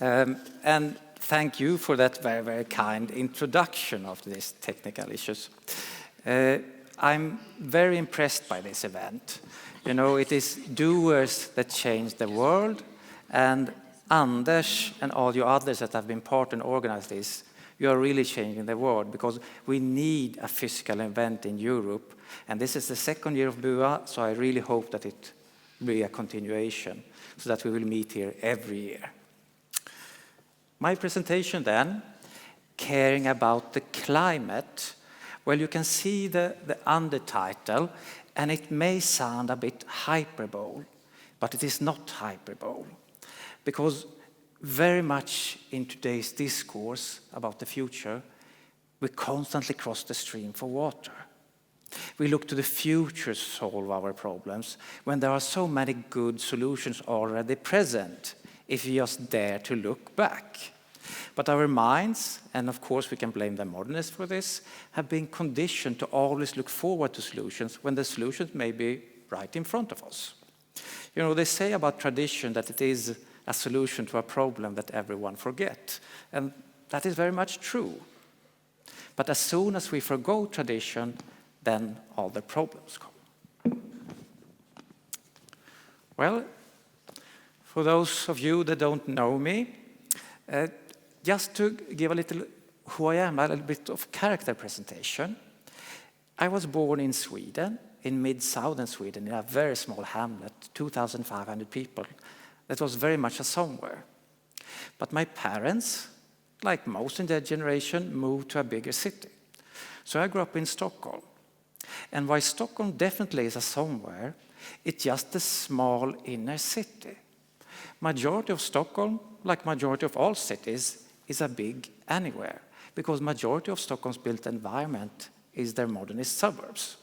And thank you for that very, very kind introduction of these technical issues. I'm very impressed by this event. You know, it is doers that change the world, and Anders and all you others that have been part and organized this, you are really changing the world, because we need a physical event in Europe. And this is the second year of BUA, so I really hope that it will be a continuation, so that we will meet here every year. My presentation then, caring about the climate. Well, you can see the undertitle, and it may sound a bit hyperbole, but it is not hyperbole, because very much in today's discourse about the future, we constantly cross the stream for water. We look to the future to solve our problems when there are so many good solutions already present, if we just dare to look back. But our minds, and of course we can blame the modernists for this, have been conditioned to always look forward to solutions when the solutions may be right in front of us. You know, they say about tradition that it is a solution to a problem that everyone forgets, and that is very much true. But as soon as we forgo tradition, then all the problems come. Well, for those of you that don't know me, just to give a little who I am, a little bit of character presentation. I was born in Sweden, in mid-southern Sweden, in a very small hamlet, 2,500 people. That was very much a somewhere. But my parents, like most in their generation, moved to a bigger city. So I grew up in Stockholm. And while Stockholm definitely is a somewhere, it's just a small inner city. Majority of Stockholm, like majority of all cities, is a big anywhere, because majority of Stockholm's built environment is their modernist suburbs.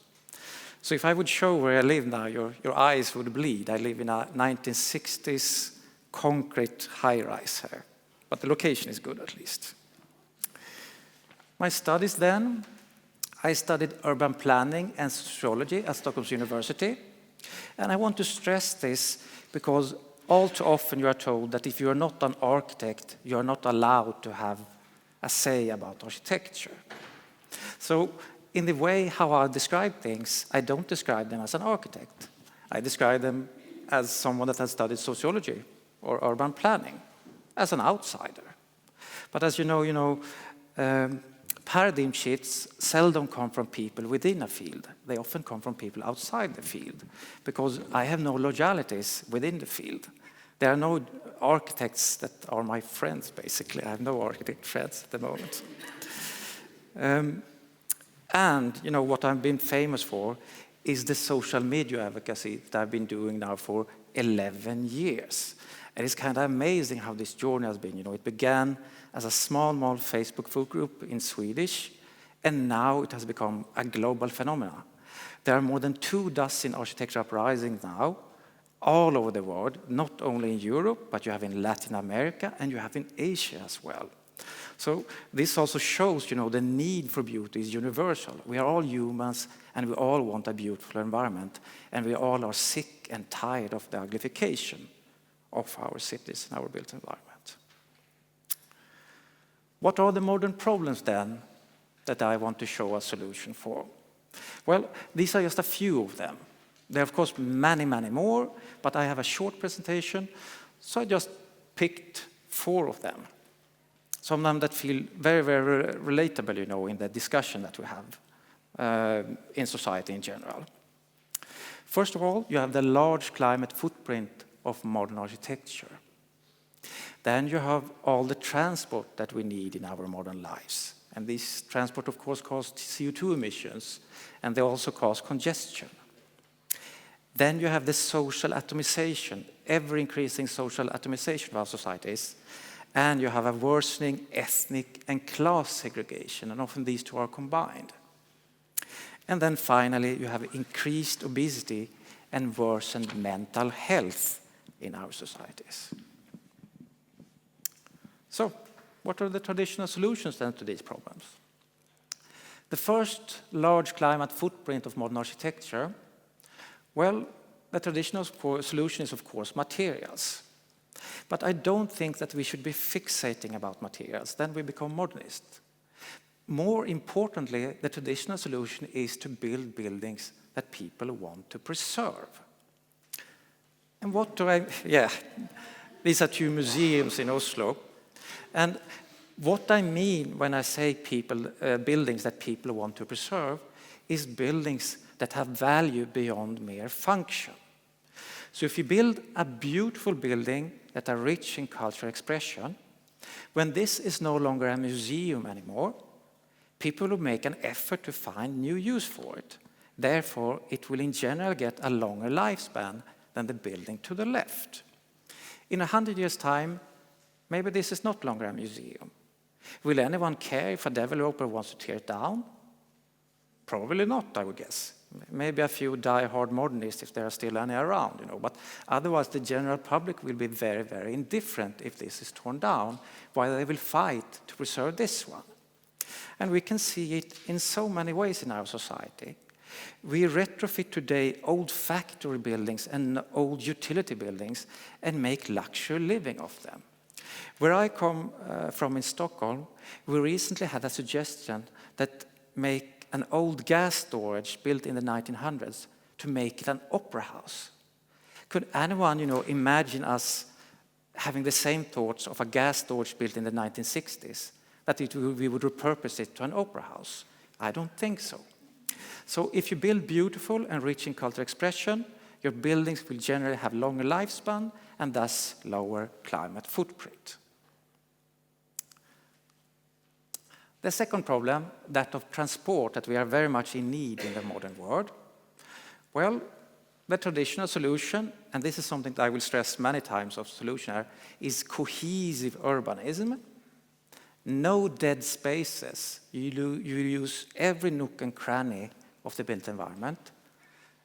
So if I would show where I live now, your eyes would bleed. I live in a 1960s concrete high-rise here, but the location is good at least. My studies then, I studied urban planning and sociology at Stockholm's University. And I want to stress this because all too often you are told that if you are not an architect, you are not allowed to have a say about architecture. So in the way how I describe things, I don't describe them as an architect. I describe them as someone that has studied sociology or urban planning, as an outsider. But as you know, paradigm shifts seldom come from people within a field. They often come from people outside the field, because I have no loyalties within the field. There are no architects that are my friends, basically. I have no architect friends at the moment. And you know what I've been famous for is the social media advocacy that I've been doing now for 11 years. And it's kind of amazing how this journey has been. You know, it began as a small Facebook folk group in Swedish, and now it has become a global phenomenon. There are more than 24 architecture uprisings now, all over the world, not only in Europe, but you have in Latin America and you have in Asia as well. So this also shows, you know, the need for beauty is universal. We are all humans and we all want a beautiful environment, and we all are sick and tired of the uglification of our cities and our built environment. What are the modern problems then that I want to show a solution for? Well, these are just a few of them. There are, of course, many, many more, but I have a short presentation, so I just picked 4 of them. Some of them that feel very, very relatable, you know, in the discussion that we have in society in general. First of all, you have the large climate footprint of modern architecture. Then you have all the transport that we need in our modern lives. And this transport, of course, causes CO2 emissions, and they also cause congestion. Then you have the social atomization, ever-increasing social atomization of our societies. And you have a worsening ethnic and class segregation, and often these two are combined. And then finally, you have increased obesity and worsened mental health in our societies. So, what are the traditional solutions then to these problems? The first large climate footprint of modern architecture, well, the traditional solution is, of course, materials. But I don't think that we should be fixating about materials, then we become modernist. More importantly, the traditional solution is to build buildings that people want to preserve. And what do I, these are 2 museums in Oslo. And what I mean when I say buildings that people want to preserve is buildings that have value beyond mere function. So if you build a beautiful building that are rich in cultural expression, when this is no longer a museum anymore, people will make an effort to find new use for it. Therefore, it will in general get a longer lifespan than the building to the left. In 100 years' time, maybe this is not longer a museum. Will anyone care if a developer wants to tear it down? Probably not, I would guess. Maybe a few die-hard modernists, if there are still any around, but otherwise the general public will be very, very indifferent if this is torn down, while they will fight to preserve this one. And we can see it in so many ways in our society. We retrofit today old factory buildings and old utility buildings and make luxury living of them. Where I come from in Stockholm, we recently had a suggestion that make an old gas storage built in the 1900s to make it an opera house. Could anyone, imagine us having the same thoughts of a gas storage built in the 1960s, that we would repurpose it to an opera house? I don't think so. So if you build beautiful and rich in cultural expression, your buildings will generally have longer lifespan and thus lower climate footprint. The second problem, that of transport, that we are very much in need in the modern world. Well, the traditional solution, and this is something that I will stress many times of solution, is cohesive urbanism. No dead spaces. You use every nook and cranny of the built environment.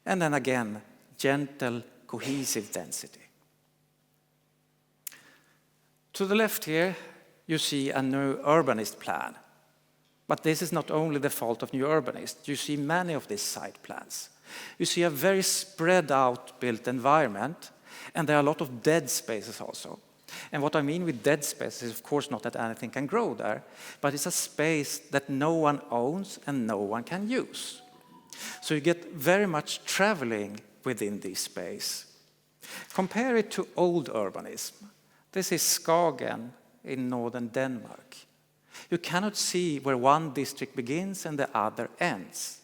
And then again, gentle, cohesive density. To the left here, you see a new urbanist plan. But this is not only the fault of new urbanists. You see many of these site plans. You see a very spread out built environment, and there are a lot of dead spaces also. And what I mean with dead spaces is, of course, not that anything can grow there, but it's a space that no one owns and no one can use. So you get very much traveling within this space. Compare it to old urbanism. This is Skagen in northern Denmark. You cannot see where one district begins and the other ends.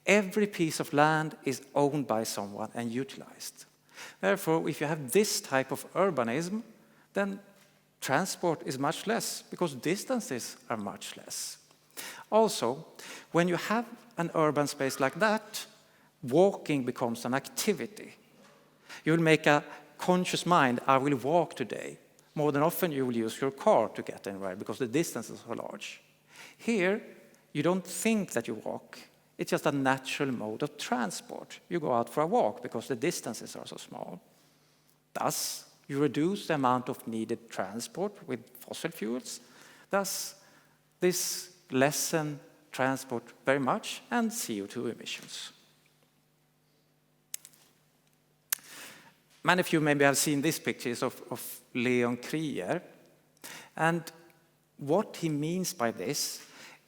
Every piece of land is owned by someone and utilized. Therefore, if you have this type of urbanism, then transport is much less because distances are much less. Also, when you have an urban space like that, walking becomes an activity. You will make a conscious mind, I will walk today. More than often you will use your car to get anywhere because the distances are large. Here, you don't think that you walk. It's just a natural mode of transport. You go out for a walk because the distances are so small. Thus, you reduce the amount of needed transport with fossil fuels. Thus, this lessens transport very much and CO2 emissions. Many of you maybe have seen these pictures of Leon Krier. And what he means by this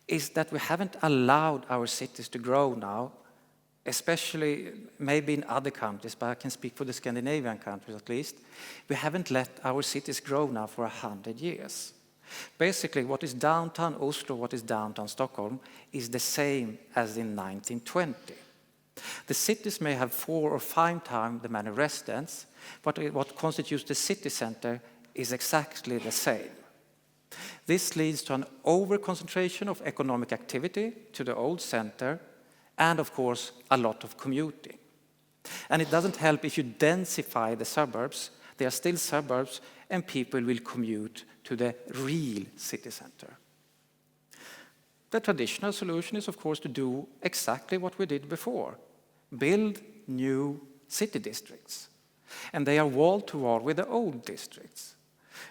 is that we haven't allowed our cities to grow now, especially maybe in other countries, but I can speak for the Scandinavian countries at least. We haven't let our cities grow now for 100 years. Basically, what is downtown Oslo, what is downtown Stockholm, is the same as in 1920. The cities may have 4 or 5 times the many residents, but what constitutes the city center is exactly the same. This leads to an over-concentration of economic activity to the old center, and of course, a lot of commuting. And it doesn't help if you densify the suburbs. They are still suburbs, and people will commute to the real city center. The traditional solution is, of course, to do exactly what we did before. Build new city districts. And they are wall-to-wall with the old districts.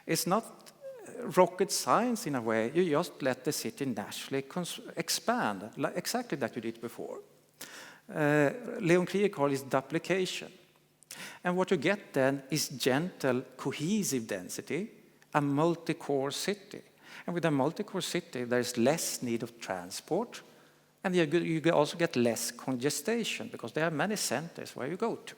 It's not rocket science in a way. You just let the city naturally expand, exactly like you did before. Leon Krier calls it duplication. And what you get then is gentle, cohesive density, a multi-core city. And with a multi-core city, there's less need of transport, and you also get less congestion because there are many centers where you go to.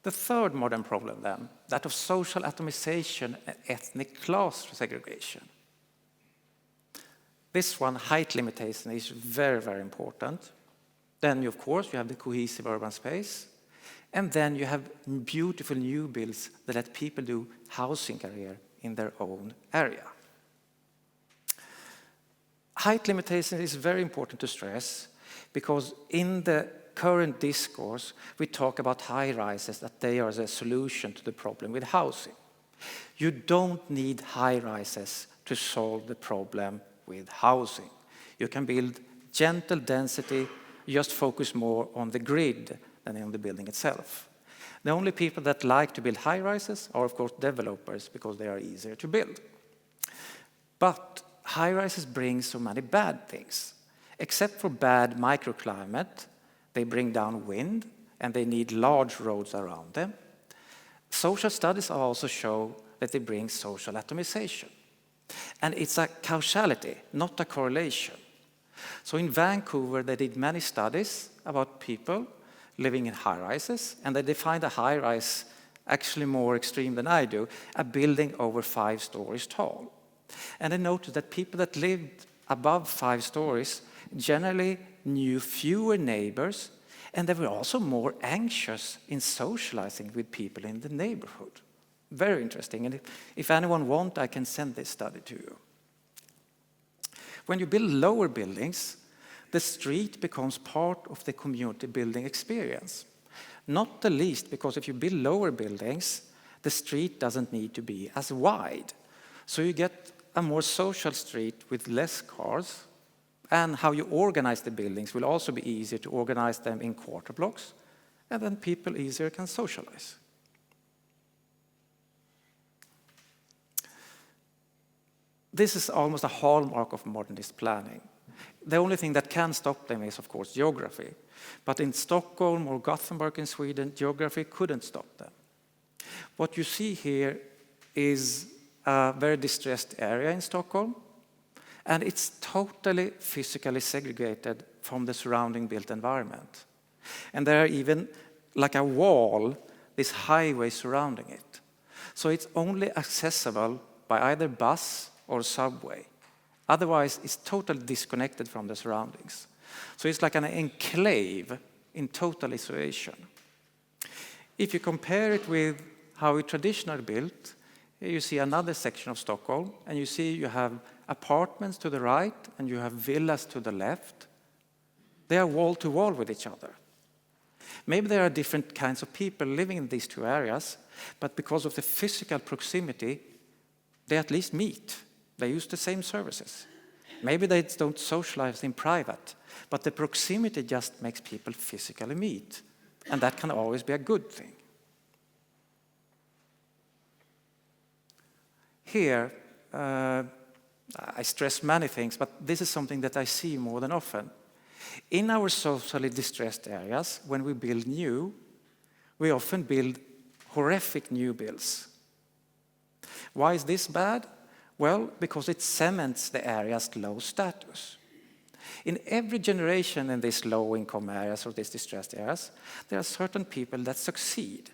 The third modern problem then, that of social atomization and ethnic class segregation. This one, height limitation, is very, very important. Then, of course, you have the cohesive urban space. And then you have beautiful new builds that let people do housing career in their own area. Height limitation is very important to stress because in the current discourse, we talk about high-rises, that they are the solution to the problem with housing. You don't need high-rises to solve the problem with housing. You can build gentle density, you just focus more on the grid than on the building itself. The only people that like to build high-rises are, of course, developers, because they are easier to build. But high-rises bring so many bad things. Except for bad microclimate, they bring down wind, and they need large roads around them. Social studies also show that they bring social atomization. And it's a causality, not a correlation. So in Vancouver, they did many studies about people living in high-rises, and they defined a high-rise actually more extreme than I do, a building over 5 stories tall. And they noticed that people that lived above 5 stories generally knew fewer neighbors, and they were also more anxious in socializing with people in the neighborhood. Very interesting, and if anyone wants, I can send this study to you. When you build lower buildings, the street becomes part of the community building experience. Not the least because if you build lower buildings, the street doesn't need to be as wide. So you get a more social street with less cars, and how you organize the buildings will also be easier to organize them in quarter blocks, and then people easier can socialize. This is almost a hallmark of modernist planning. The only thing that can stop them is, of course, geography. But in Stockholm or Gothenburg in Sweden, geography couldn't stop them. What you see here is a very distressed area in Stockholm, and it's totally physically segregated from the surrounding built environment. And there are even like a wall, this highway surrounding it. So it's only accessible by either bus or subway. Otherwise, it's totally disconnected from the surroundings. So it's like an enclave in total isolation. If you compare it with how it traditionally built, you see another section of Stockholm, and you see you have apartments to the right, and you have villas to the left. They are wall to wall with each other. Maybe there are different kinds of people living in these two areas, but because of the physical proximity, they at least meet. They use the same services. Maybe they don't socialize in private, but the proximity just makes people physically meet, and that can always be a good thing. Here, I stress many things, but this is something that I see more than often. In our socially distressed areas, when we build new, we often build horrific new builds. Why is this bad? Well, because it cements the area's low status. In every generation in these low-income areas or these distressed areas, there are certain people that succeed.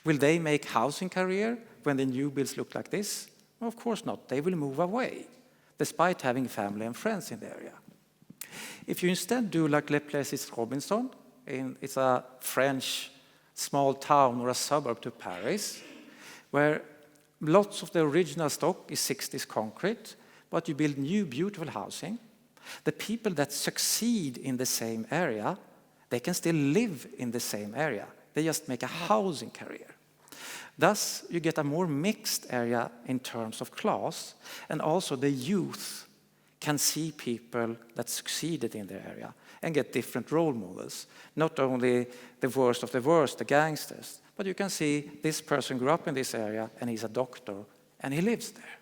Will they make housing career when the new builds look like this? Well, of course not. They will move away, despite having family and friends in the area. If you instead do like Le Plessis Robinson, it's a French small town or a suburb to Paris, where lots of the original stock is 60s concrete, but you build new beautiful housing. The people that succeed in the same area, they can still live in the same area. They just make a housing career. Thus, you get a more mixed area in terms of class, and also the youth can see people that succeeded in their area and get different role models. Not only the worst of the worst, the gangsters, but you can see this person grew up in this area and he's a doctor and he lives there.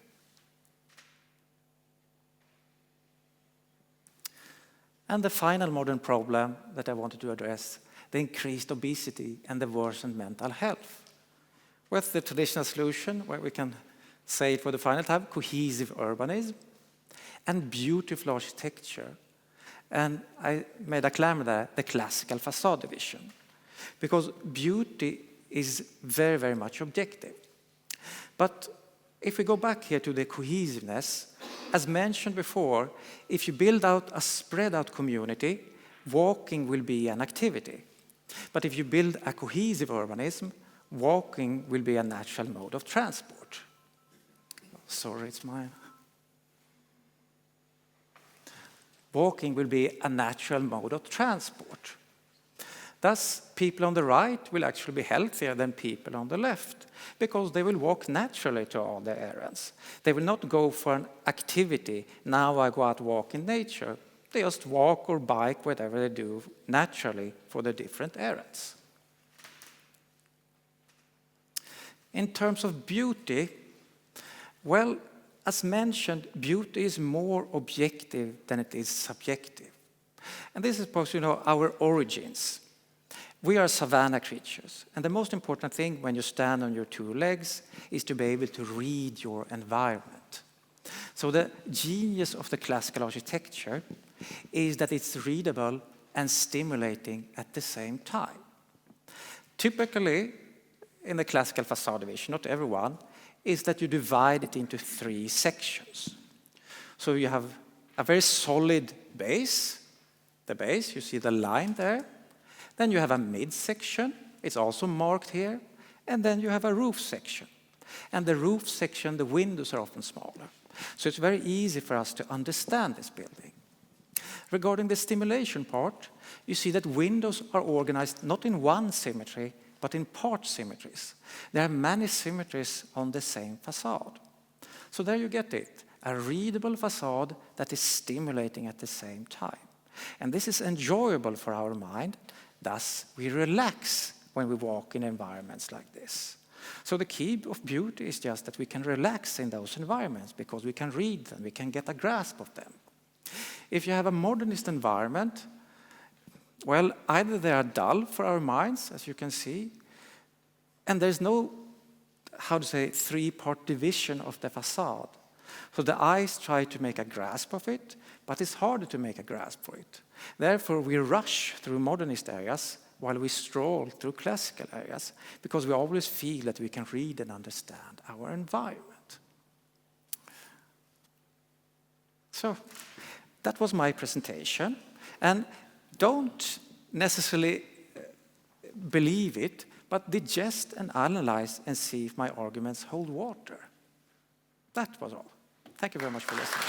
And the final modern problem that I wanted to address, the increased obesity and the worsened mental health. With the traditional solution, where we can say it for the final time, cohesive urbanism and beautiful architecture. And I made a claim there, the classical facade division. Because beauty is very, very much objective. But if we go back here to the cohesiveness, as mentioned before, if you build out a spread out community, walking will be an activity. But if you build a cohesive urbanism, walking will be a natural mode of transport. Sorry, it's mine. Walking will be a natural mode of transport. Thus, people on the right will actually be healthier than people on the left because they will walk naturally to all their errands. They will not go for an activity, now I go out walk in nature. They just walk or bike, whatever they do naturally for the different errands. In terms of beauty, well, as mentioned, beauty is more objective than it is subjective. And this is supposed to know our origins. We are savanna creatures, and the most important thing when you stand on your two legs is to be able to read your environment. So the genius of the classical architecture is that it's readable and stimulating at the same time. Typically, in the classical facade division, not everyone, is that you divide it into 3 sections. So you have a very solid base, the base, you see the line there. Then you have a mid-section, it's also marked here, and then you have a roof section. And the roof section, the windows are often smaller. So it's very easy for us to understand this building. Regarding the stimulation part, you see that windows are organized not in one symmetry, but in part symmetries. There are many symmetries on the same facade. So there you get it, a readable facade that is stimulating at the same time. And this is enjoyable for our mind. Thus, we relax when we walk in environments like this. So the key of beauty is just that we can relax in those environments because we can read them, we can get a grasp of them. If you have a modernist environment, well, either they are dull for our minds, as you can see, and there's no, 3-part division of the facade. So the eyes try to make a grasp of it, but it's harder to make a grasp for it. Therefore, we rush through modernist areas while we stroll through classical areas, because we always feel that we can read and understand our environment. So that was my presentation. And don't necessarily believe it, but digest and analyze and see if my arguments hold water. That was all. Thank you very much for listening.